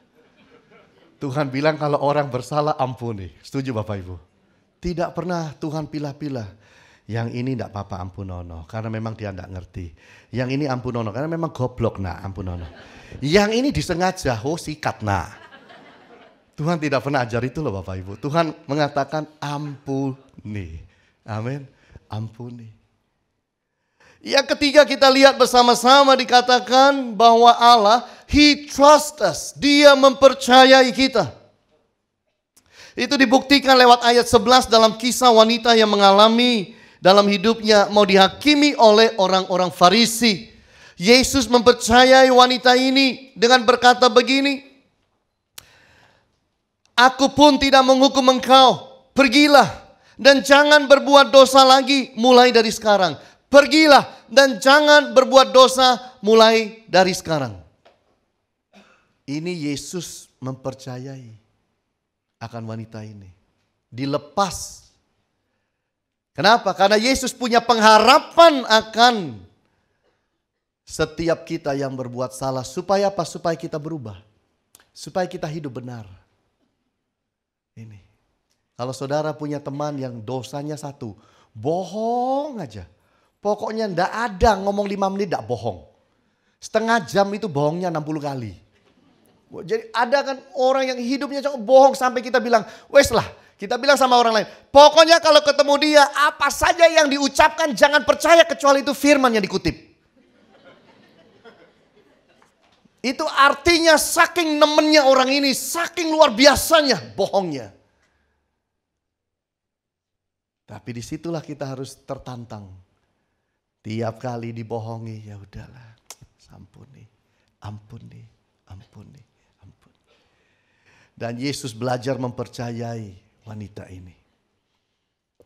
Tuhan bilang kalau orang bersalah ampuni. Setuju Bapak Ibu? Tidak pernah Tuhan pilah-pilah. Yang ini tidak apa-apa ampunono. Karena memang dia tidak ngerti. Yang ini ampunono. Karena memang goblok nak ampunono. Yang ini disengaja. Oh sikat nak. Tuhan tidak pernah ajar itu loh Bapak Ibu. Tuhan mengatakan ampuni. Amin. Ampuni. Yang ketiga kita lihat bersama-sama dikatakan bahwa Allah, He trusts us. Dia mempercayai kita. Itu dibuktikan lewat ayat 11 dalam kisah wanita yang mengalami dalam hidupnya mau dihakimi oleh orang-orang Farisi. Yesus mempercayai wanita ini dengan berkata begini, aku pun tidak menghukum engkau. Pergilah dan jangan berbuat dosa lagi mulai dari sekarang. Pergilah dan jangan berbuat dosa mulai dari sekarang. Ini Yesus mempercayai akan wanita ini. Dilepas. Kenapa? Karena Yesus punya pengharapan akan setiap kita yang berbuat salah. Supaya apa? Supaya kita berubah. Supaya kita hidup benar. Ini. Kalau saudara punya teman yang dosanya satu. Bohong aja. Pokoknya ndak ada ngomong 5 menit ndak bohong. Setengah jam itu bohongnya 60 kali. Jadi ada kan orang yang hidupnya cuma bohong sampai kita bilang, wes lah. Kita bilang sama orang lain, pokoknya kalau ketemu dia apa saja yang diucapkan jangan percaya kecuali itu firman yang dikutip. Itu artinya saking nemennya orang ini, saking luar biasanya bohongnya. Tapi disitulah kita harus tertantang. Tiap kali dibohongi, ya udahlah, ampuni, ampuni, ampuni, ampuni. Dan Yesus belajar mempercayai wanita ini.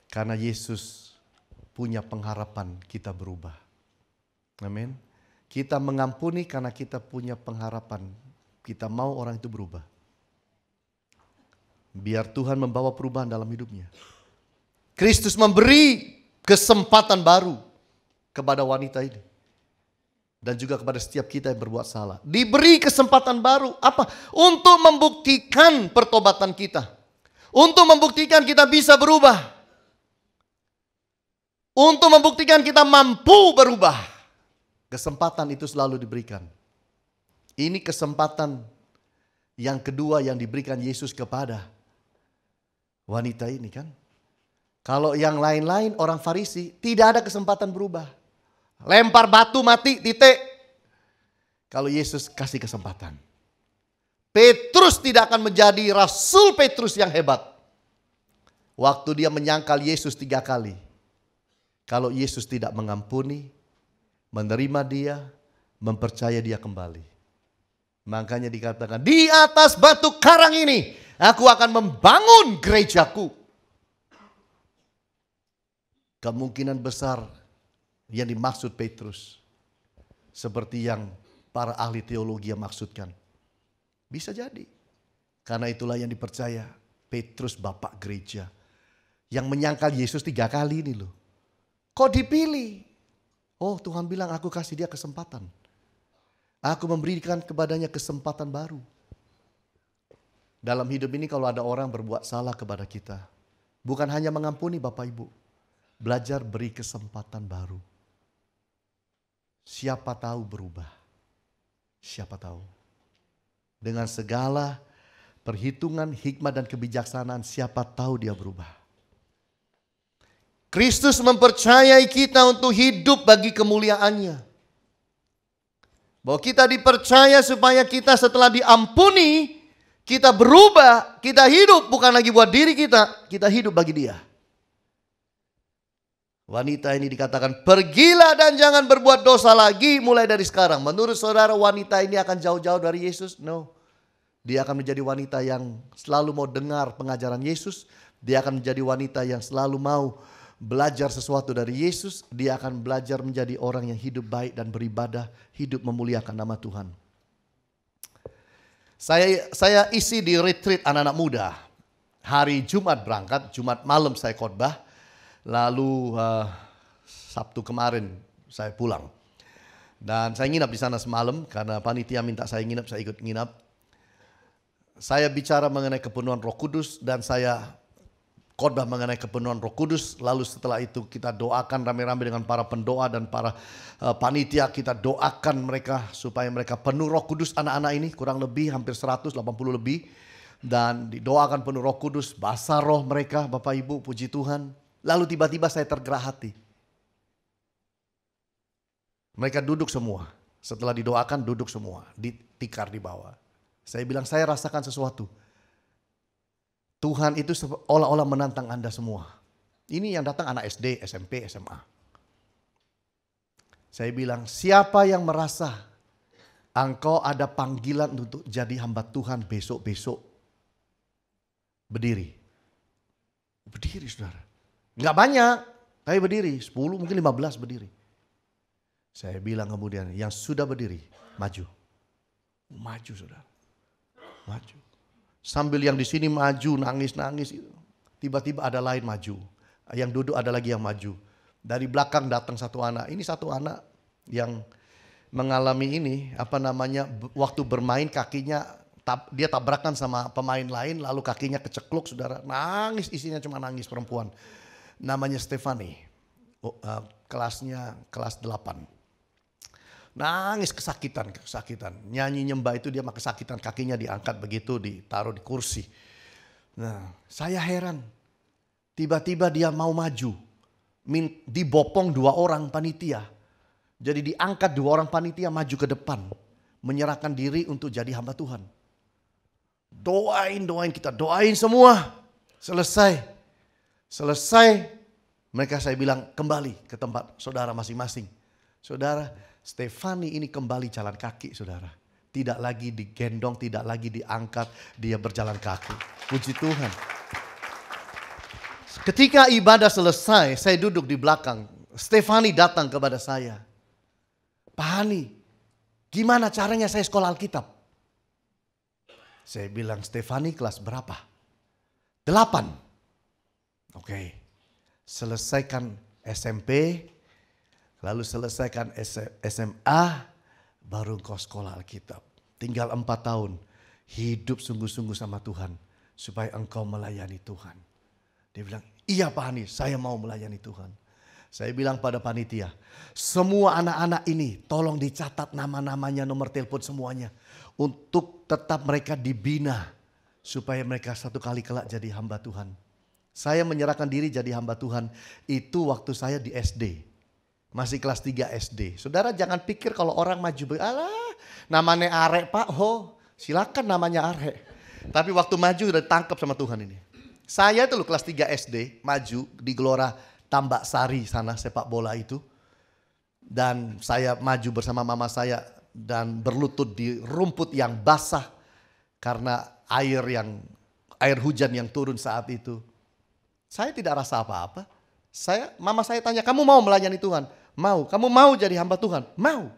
Karena Yesus punya pengharapan kita berubah. Amin. Kita mengampuni karena kita punya pengharapan. Kita mau orang itu berubah. Biar Tuhan membawa perubahan dalam hidupnya. Kristus memberi kesempatan baru kepada wanita ini. Dan juga kepada setiap kita yang berbuat salah. Diberi kesempatan baru. Apa? Untuk membuktikan pertobatan kita. Untuk membuktikan kita bisa berubah. Untuk membuktikan kita mampu berubah. Kesempatan itu selalu diberikan. Ini kesempatan yang kedua yang diberikan Yesus kepada wanita ini kan. Kalau yang lain-lain orang Farisi tidak ada kesempatan berubah. Lempar batu mati titik. Kalau Yesus kasih kesempatan. Petrus tidak akan menjadi Rasul Petrus yang hebat. Waktu dia menyangkal Yesus 3 kali. Kalau Yesus tidak mengampuni, menerima dia, mempercaya dia kembali. Makanya dikatakan, di atas batu karang ini, aku akan membangun gerejaku. Kemungkinan besar yang dimaksud Petrus. Seperti yang para ahli teologi yang maksudkan. Bisa jadi. Karena itulah yang dipercaya Petrus bapak gereja. Yang menyangkal Yesus 3 kali ini loh. Kok dipilih? Oh, Tuhan bilang aku kasih dia kesempatan. Aku memberikan kepadanya kesempatan baru. Dalam hidup ini kalau ada orang berbuat salah kepada kita, bukan hanya mengampuni Bapak Ibu, belajar beri kesempatan baru. Siapa tahu berubah. Siapa tahu. Dengan segala perhitungan, hikmat dan kebijaksanaan, siapa tahu dia berubah. Kristus mempercayai kita untuk hidup bagi kemuliaannya. Bahwa kita dipercaya supaya kita setelah diampuni, kita berubah, kita hidup bukan lagi buat diri kita hidup bagi dia. Wanita ini dikatakan, pergilah dan jangan berbuat dosa lagi mulai dari sekarang. Menurut saudara wanita ini akan jauh-jauh dari Yesus? No. Dia akan menjadi wanita yang selalu mau dengar pengajaran Yesus. Dia akan menjadi wanita yang selalu mau belajar sesuatu dari Yesus. Dia akan belajar menjadi orang yang hidup baik dan beribadah, hidup memuliakan nama Tuhan. Saya isi di retreat anak-anak muda. Hari Jumat berangkat, Jumat malam saya khotbah. Lalu Sabtu kemarin saya pulang. Dan saya nginap di sana semalam karena panitia minta saya nginap, saya ikut nginap. Saya bicara mengenai kepenuhan Roh Kudus dan saya khotbah mengenai kepenuhan Roh Kudus. Lalu setelah itu kita doakan rame-rame dengan para pendoa dan para panitia. Kita doakan mereka supaya mereka penuh Roh Kudus, anak-anak ini kurang lebih hampir 180 lebih. Dan didoakan penuh Roh Kudus, basah roh mereka, Bapak Ibu, puji Tuhan. Lalu tiba-tiba saya tergerak hati. Mereka duduk semua. Setelah didoakan duduk semua, ditikar di bawah. Saya bilang saya rasakan sesuatu. Tuhan itu seolah-olah menantang Anda semua. Ini yang datang anak SD, SMP, SMA. Saya bilang, siapa yang merasa engkau ada panggilan untuk jadi hamba Tuhan besok-besok? Berdiri. Berdiri saudara. Enggak banyak, tapi berdiri. 10 mungkin 15 berdiri. Saya bilang kemudian, yang sudah berdiri, maju. Maju saudara. Maju. Sambil yang di sini maju, nangis-nangis. Tiba-tiba ada lain maju. Yang duduk ada lagi yang maju. Dari belakang datang satu anak. Ini satu anak yang mengalami ini, waktu bermain kakinya, dia tabrakan sama pemain lain, lalu kakinya kecekluk saudara. Nangis, isinya cuma nangis perempuan. Namanya Stefani. Kelasnya kelas 8. Nangis kesakitan. Nyanyi nyembah itu dia mah kesakitan, kakinya diangkat begitu, ditaruh di kursi. Nah, saya heran. Tiba-tiba dia mau maju. Dibopong 2 orang panitia. Jadi diangkat 2 orang panitia maju ke depan. Menyerahkan diri untuk jadi hamba Tuhan. Doain, kita doain semua. Selesai. Mereka saya bilang kembali ke tempat saudara masing-masing. Saudara, Stefani ini kembali jalan kaki saudara. Tidak lagi digendong, tidak lagi diangkat. Dia berjalan kaki. Puji Tuhan. Ketika ibadah selesai, saya duduk di belakang. Stefani datang kepada saya. Pak Hani, gimana caranya saya sekolah Alkitab? Saya bilang, Stefani kelas berapa? 8. Oke. Selesaikan SMP, lalu selesaikan SMA, baru engkau sekolah Alkitab. Tinggal 4 tahun, hidup sungguh-sungguh sama Tuhan, supaya engkau melayani Tuhan. Dia bilang, iya Pak Hani, saya mau melayani Tuhan. Saya bilang pada panitia, semua anak-anak ini tolong dicatat nama-namanya, nomor telepon semuanya. Untuk tetap mereka dibina, supaya mereka satu kali kelak jadi hamba Tuhan. Saya menyerahkan diri jadi hamba Tuhan itu waktu saya di SD. Masih kelas 3 SD. Saudara jangan pikir kalau orang maju, alah namanya Arek Pak, silakan namanya Arek. Tapi waktu maju udah ditangkap sama Tuhan ini. Saya itu loh kelas 3 SD maju di Gelora Tambak Sari sana sepak bola itu. Dan saya maju bersama mama saya dan berlutut di rumput yang basah karena air hujan yang turun saat itu. Saya tidak rasa apa-apa. Mama saya tanya, kamu mau melayani Tuhan? Mau. Kamu mau jadi hamba Tuhan? Mau.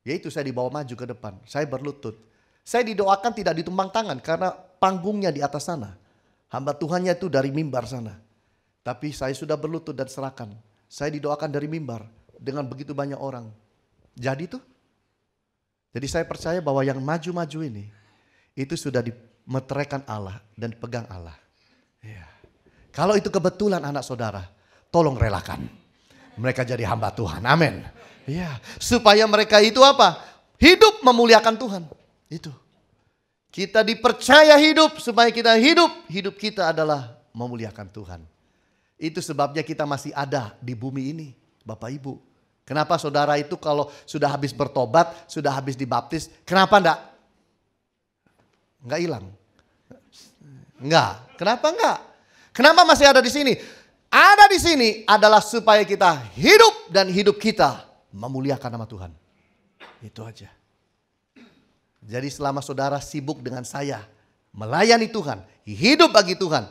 Yaitu saya dibawa maju ke depan. Saya berlutut. Saya didoakan tidak ditumpang tangan karena panggungnya di atas sana. Hamba Tuhannya itu dari mimbar sana. Tapi saya sudah berlutut dan serahkan. Saya didoakan dari mimbar dengan begitu banyak orang. Jadi tuh. Jadi saya percaya bahwa yang maju-maju ini itu sudah dimeteraikan Allah dan dipegang Allah. Ya. Kalau itu kebetulan anak saudara, tolong relakan. Mereka jadi hamba Tuhan. Amin. Ya, supaya mereka itu apa? Hidup memuliakan Tuhan. Itu. Kita dipercaya hidup supaya kita hidup. Hidup kita adalah memuliakan Tuhan. Itu sebabnya kita masih ada di bumi ini, Bapak Ibu. Kenapa saudara itu kalau sudah habis bertobat, sudah habis dibaptis, kenapa enggak? Enggak hilang. Enggak. Kenapa enggak? Kenapa masih ada di sini? Ada di sini adalah supaya kita hidup dan hidup kita memuliakan nama Tuhan. Itu aja. Jadi selama saudara sibuk dengan saya melayani Tuhan, hidup bagi Tuhan,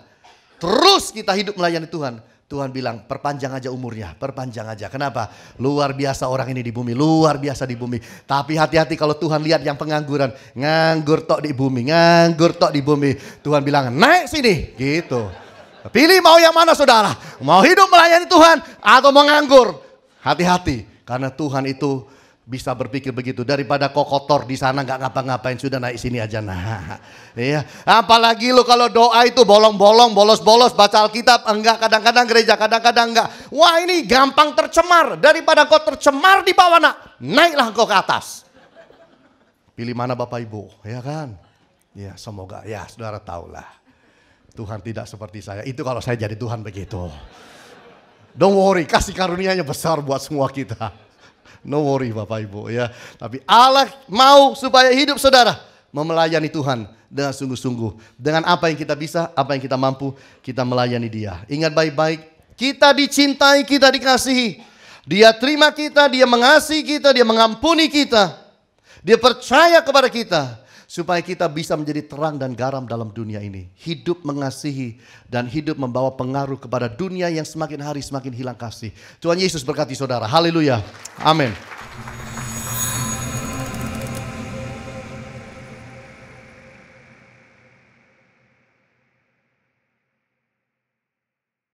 terus kita hidup melayani Tuhan, Tuhan bilang perpanjang aja umurnya, perpanjang aja. Kenapa? Luar biasa orang ini di bumi, luar biasa di bumi. Tapi hati-hati kalau Tuhan lihat yang pengangguran, nganggur tok di bumi, nganggur tok di bumi. Tuhan bilang naik sini, gitu. Pilih mau yang mana saudara? Mau hidup melayani Tuhan atau mau nganggur? Hati-hati. Karena Tuhan itu bisa berpikir begitu. Daripada kau kotor di sana gak ngapa-ngapain, sudah naik sini aja. Nah, iya. Apalagi lo kalau doa itu bolong-bolong, bolos-bolos, baca Alkitab enggak, kadang-kadang gereja, kadang-kadang enggak. Wah ini gampang tercemar. Daripada kau tercemar di bawah, naiklah kau ke atas. Pilih mana Bapak Ibu, ya kan? Ya semoga, ya saudara tahulah. Tuhan tidak seperti saya. Itu kalau saya jadi Tuhan begitu. Don't worry, kasih karunia-Nya besar buat semua kita. No worry Bapak Ibu ya. Tapi Allah mau supaya hidup saudara memelayani Tuhan dengan sungguh-sungguh. Dengan apa yang kita bisa, apa yang kita mampu, kita melayani Dia. Ingat baik-baik, kita dicintai, kita dikasihi. Dia terima kita, Dia mengasihi kita, Dia mengampuni kita. Dia percaya kepada kita. Supaya kita bisa menjadi terang dan garam dalam dunia ini. Hidup mengasihi dan hidup membawa pengaruh kepada dunia yang semakin hari semakin hilang kasih. Tuhan Yesus berkati saudara. Haleluya. Amin.